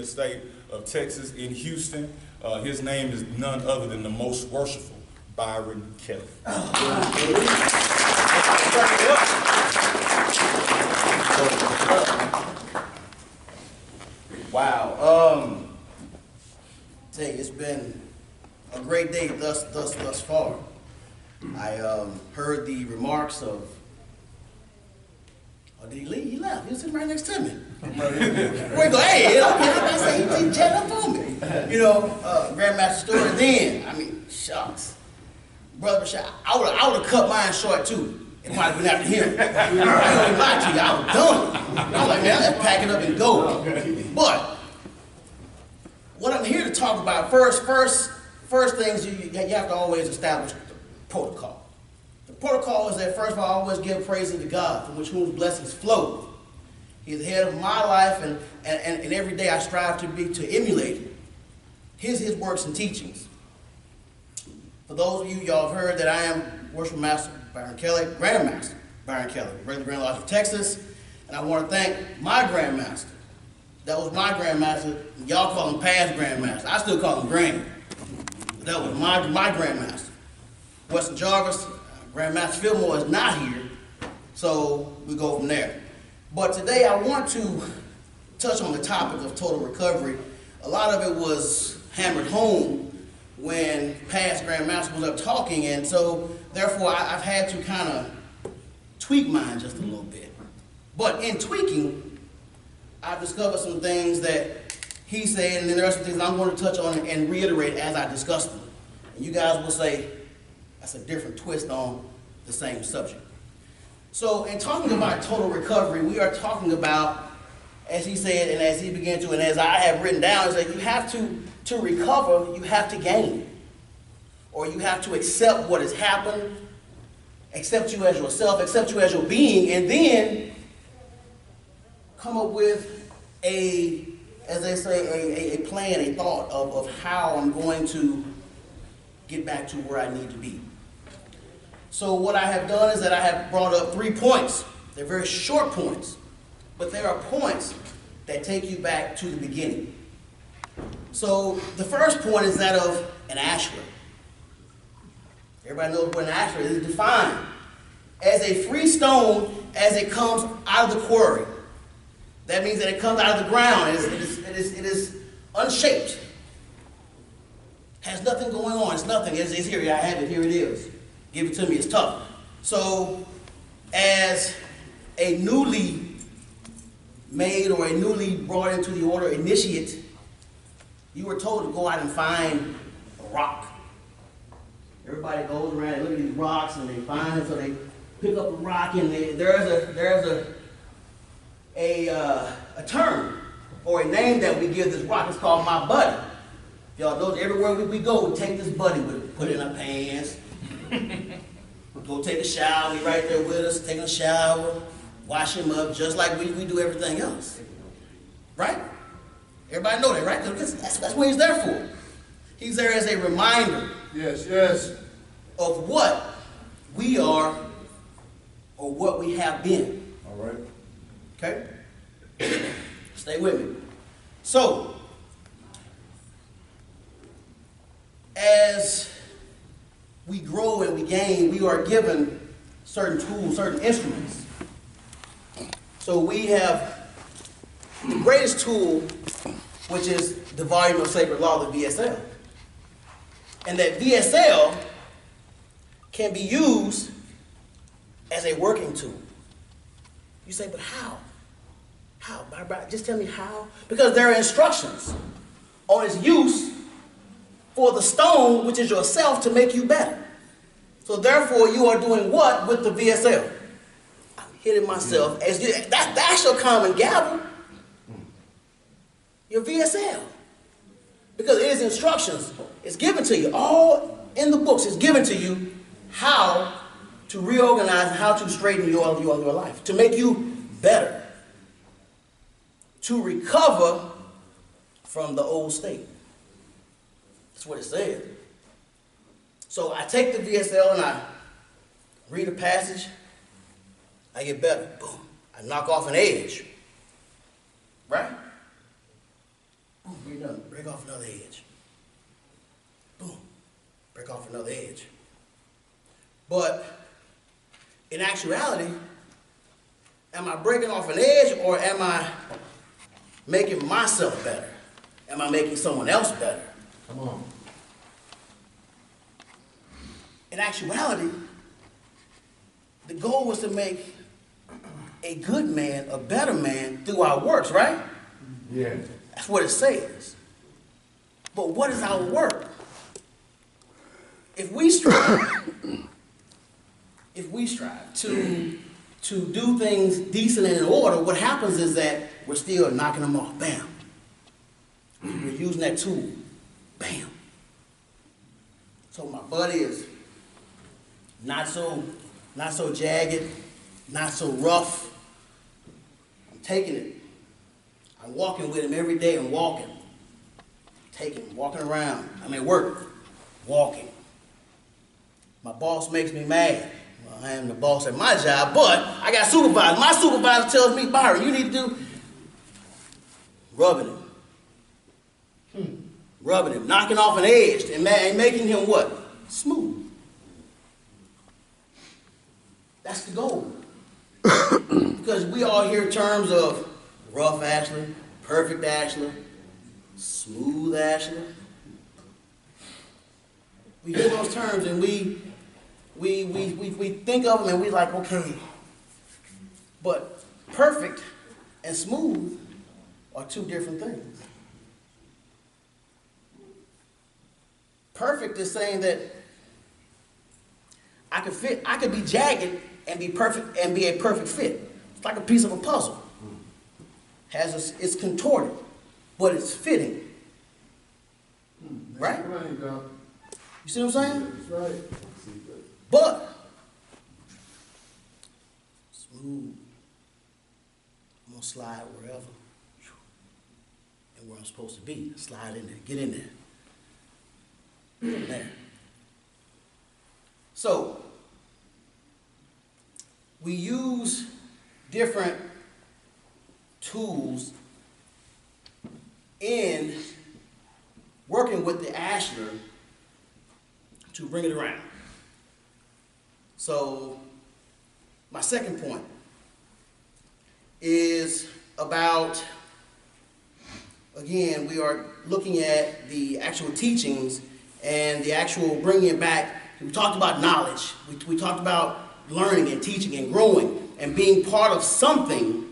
state of Texas in Houston. His name is none other than the most worshipful, Byron Kelly. Wow. Say it's been a great day thus far. I heard the remarks of. Oh, did he leave? He left. He was sitting right next to me. Where he go? Hey, I say he chatting up on me. You know, Grandmaster Story. Then, I mean, shucks, brother, I would have cut mine short too. It might have been after him. I ain't gonna lie to you. I was done. I was like, man, let's pack it up and go. But what I'm here to talk about first things you have to always establish the protocol. The protocol is that first of all, I always give praise to God, from which whose blessings flow. He is the head of my life, and every day I strive to emulate his works and teachings. For those of you, y'all have heard that I am Worship Master Byron Kelly, Grandmaster Byron Kelly, regular Grand Lodge of Texas, and I want to thank my Grandmaster. That was my Grandmaster. Y'all call him past Grandmaster. I still call him Grand. But that was my Grandmaster. Weston Jarvis, Grandmaster Fillmore is not here, so we go from there. But today I want to touch on the topic of total recovery. A lot of it was hammered home when past Grandmaster was up talking, and so therefore I've had to kind of tweak mine just a little bit. But in tweaking, I've discovered some things that he said, and then there are some things I'm going to touch on and reiterate as I discuss them. And you guys will say, that's a different twist on the same subject. So in talking about total recovery, we are talking about, as he said, and as he began to, and as I have written down, is that you have to recover, you have to gain. Or you have to accept what has happened, accept you as yourself, accept you as your being, and then come up with a, as they say, a plan, a thought of how I'm going to get back to where I need to be. So what I have done is that I have brought up 3 points. They're very short points, but they are points that take you back to the beginning. So the first point is that of an ashtray. Everybody knows what an ashtray is. It's defined as a free stone as it comes out of the quarry. That means that it comes out of the ground. It is unshaped. Has nothing going on. It's nothing. It's here. I have it. Here it is. Give it to me. It's tough. So, as a newly made or a newly brought into the order initiate, you were told to go out and find a rock. Everybody goes around and look at these rocks and they find it, so they pick up a rock, and there's a term or a name that we give this rock. It's called my buddy. Y'all know that everywhere we go, we take this buddy with it, put it in our pants. We go take a shower. He's right there with us, taking a shower, wash him up, just like we do everything else. Right? Everybody know that, right? That's what he's there for. He's there as a reminder. Yes, yes. Of what we are or what we have been. All right. Okay? Stay with me. So, as we grow and we gain, we are given certain tools, certain instruments. So we have the greatest tool, which is the volume of sacred law, the VSL. And that VSL can be used as a working tool. You say, but how? How? Just tell me how. Because there are instructions on its use for the stone, which is yourself, to make you better. So therefore, you are doing what with the VSL? I'm hitting myself. That's your common gavel. Your VSL. Because it is instructions. It's given to you. All in the books. It's given to you how to reorganize and how to straighten your life. To make you better. To recover from the old state. That's what it said. So I take the VSL and I read a passage. I get better. Boom. I knock off an edge. Right? be nothing. Break off another edge. Boom. Break off another edge. But in actuality, am I breaking off an edge or am I making myself better? Am I making someone else better? Come on. In actuality, the goal was to make a good man a better man through our works, right? Yeah. That's what it says. But what is our work? If we strive to do things decent and in order, what happens is that we're still knocking them off. Bam. We're using that tool. Bam. So my butt is not so jagged, not so rough. I'm taking it. I'm walking with him every day. I'm walking. Walking around. I'm at work. Walking. My boss makes me mad. Well, I am the boss at my job, but I got supervisors. My supervisor tells me, Byron, you need to do rubbing him. Rubbing him, knocking off an edge, and making him what? Smooth. That's the goal. Because we all hear terms of rough Ashley, perfect Ashley, smooth Ashley. We hear those terms and we think of them and we like, okay. But perfect and smooth are two different things. Perfect is saying that I could be jagged and be perfect and be a perfect fit. It's like a piece of a puzzle. It's contorted, but it's fitting. Right? You see what I'm saying? That's right. But smooth. I'm gonna slide wherever and where I'm supposed to be. Slide in there. Get in there. There. So we use different tools in working with the ashlar to bring it around. So my second point is about, again, we are looking at the actual teachings and the actual bringing it back. We talked about knowledge. We talked about learning and teaching and growing and being part of something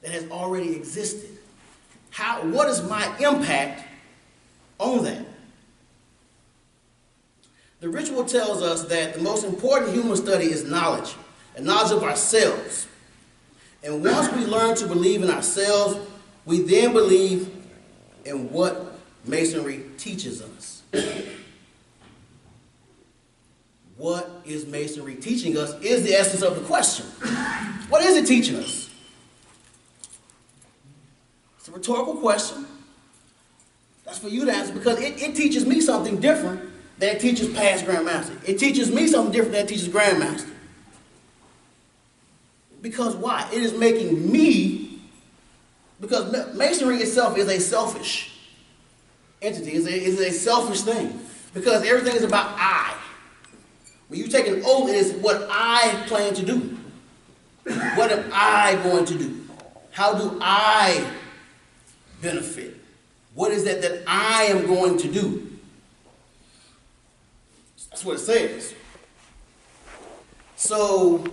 that has already existed. What is my impact on that? The ritual tells us that the most important human study is knowledge, and knowledge of ourselves. And once we learn to believe in ourselves, we then believe in what Masonry teaches us. What is Masonry teaching us is the essence of the question. What is it teaching us? It's a rhetorical question. That's for you to answer because it teaches me something different than it teaches past Grandmaster. It teaches me something different than it teaches Grandmaster. Because why? It is making me, because Masonry itself is a selfish entity. It's a selfish thing. Because everything is about I. When you take an oath, it is what I plan to do. What am I going to do? How do I benefit? What is that I am going to do? That's what it says. So,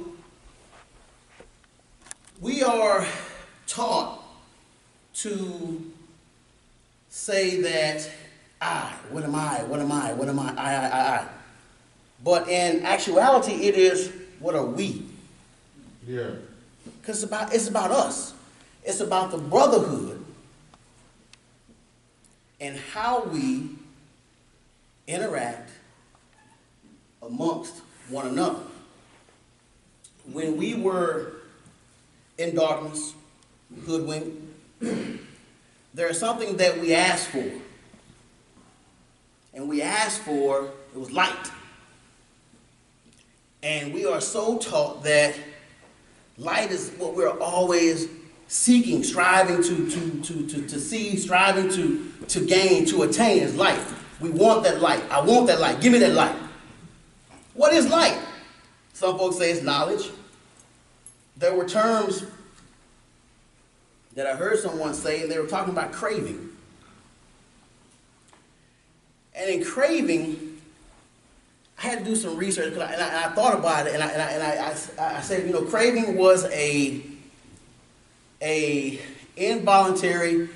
we are taught to say that what am I, I. But in actuality, it is, what are we? Yeah. Because it's about us. It's about the brotherhood and how we interact amongst one another. When we were in darkness, hoodwinked, there is something that we asked for. And we asked for, it was light. And we are so taught that light is what we're always seeking, striving to seek, striving to gain, to attain is light. We want that light. I want that light. Give me that light. What is light? Some folks say it's knowledge. There were terms that I heard someone say, and they were talking about craving. And in craving, I had to do some research, and I thought about it, and I said, you know, craving was a involuntary,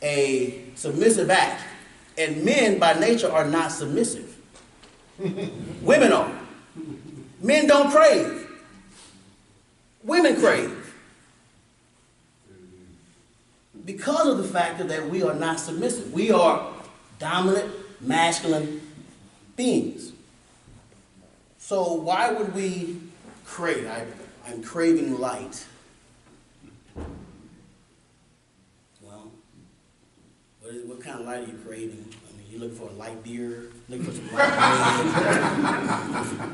a submissive act. And men by nature are not submissive. Women are. Men don't crave. Women crave. Because of the fact that we are not submissive. We are dominant, masculine beings. So why would we crave? I'm craving light. Well, what kind of light are you craving? I mean, you looking for a light beer? Looking for some light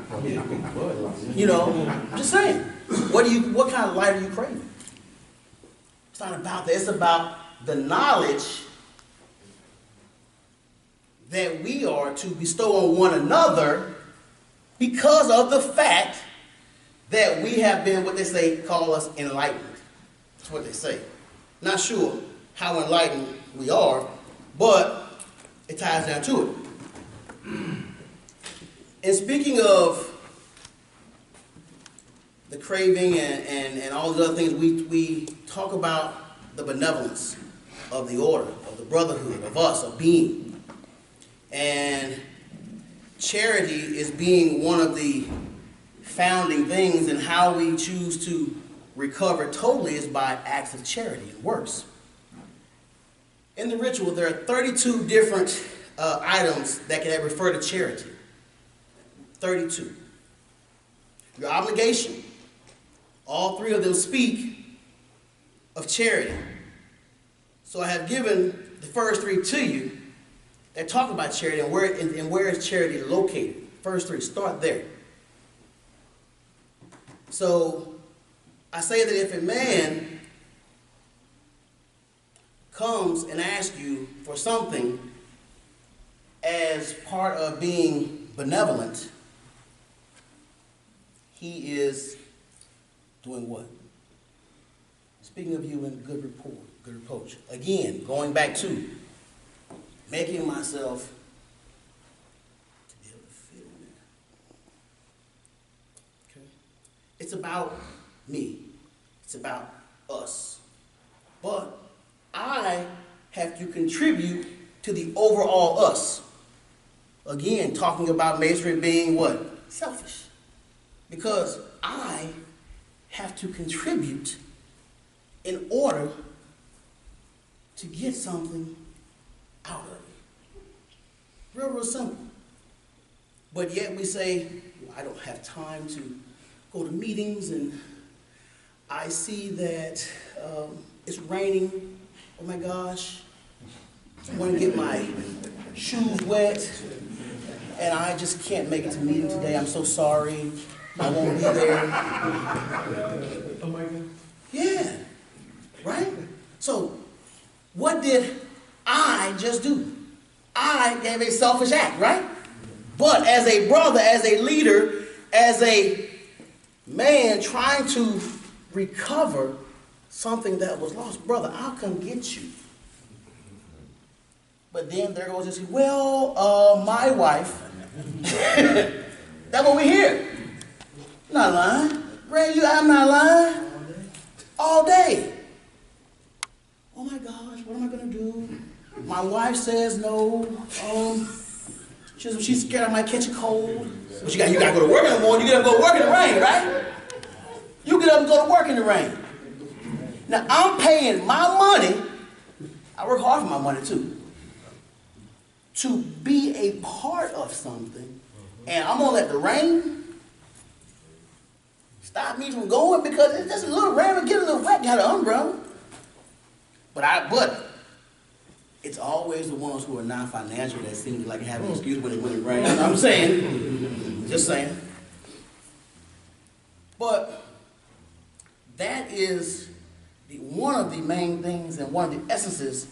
bread? You know, just saying. What kind of light are you craving? It's not about that. It's about the knowledge that we are to bestow on one another because of the fact that we have been, what they say, call us enlightened. That's what they say. Not sure how enlightened we are, but it ties down to it. And speaking of the craving and all the other things, we talk about the benevolence of the order, of the brotherhood, of us, of being. And charity is being one of the founding things, and how we choose to recover totally is by acts of charity and works. In the ritual, there are 32 different items that can refer to charity. 32. Your obligation. All three of them speak of charity. So I have given the first three to you that talk about charity and where is charity located. First three, start there. So I say that if a man comes and asks you for something as part of being benevolent, he is doing what? Speaking of you in good report, good reproach. Again, going back to making myself to be able to fit in there. Okay? It's about me. It's about us. But I have to contribute to the overall us. Again, talking about masonry being what? Selfish. Because I have to contribute in order to get something out of it. Real simple. But yet we say, well, I don't have time to go to meetings, and I see that it's raining. Oh my gosh. I want to get my shoes wet, and I just can't make it to meeting today. I'm so sorry. I won't be there. Oh my God. Yeah. Right? So, what did I just do? I gave a selfish act, right? But as a brother, as a leader, as a man trying to recover something that was lost, brother, I'll come get you. But then there goes this, well, my wife. That's what we hear. I'm not lying. Ray, I'm not lying. All day. Oh my gosh, what am I going to do? My wife says no. She's scared I might catch a cold. But you got to go to work in the morning. You got to go to work in the rain, right? You get up and go to work in the rain. Now, I'm paying my money. I work hard for my money, too. To be a part of something. And I'm going to let the rain stop me from going because it's just a little rain and get a little wet, got an umbrella. But it's always the ones who are non-financial that seem like have an excuse when it rains. I'm saying, just saying. But that is one of the main things and one of the essences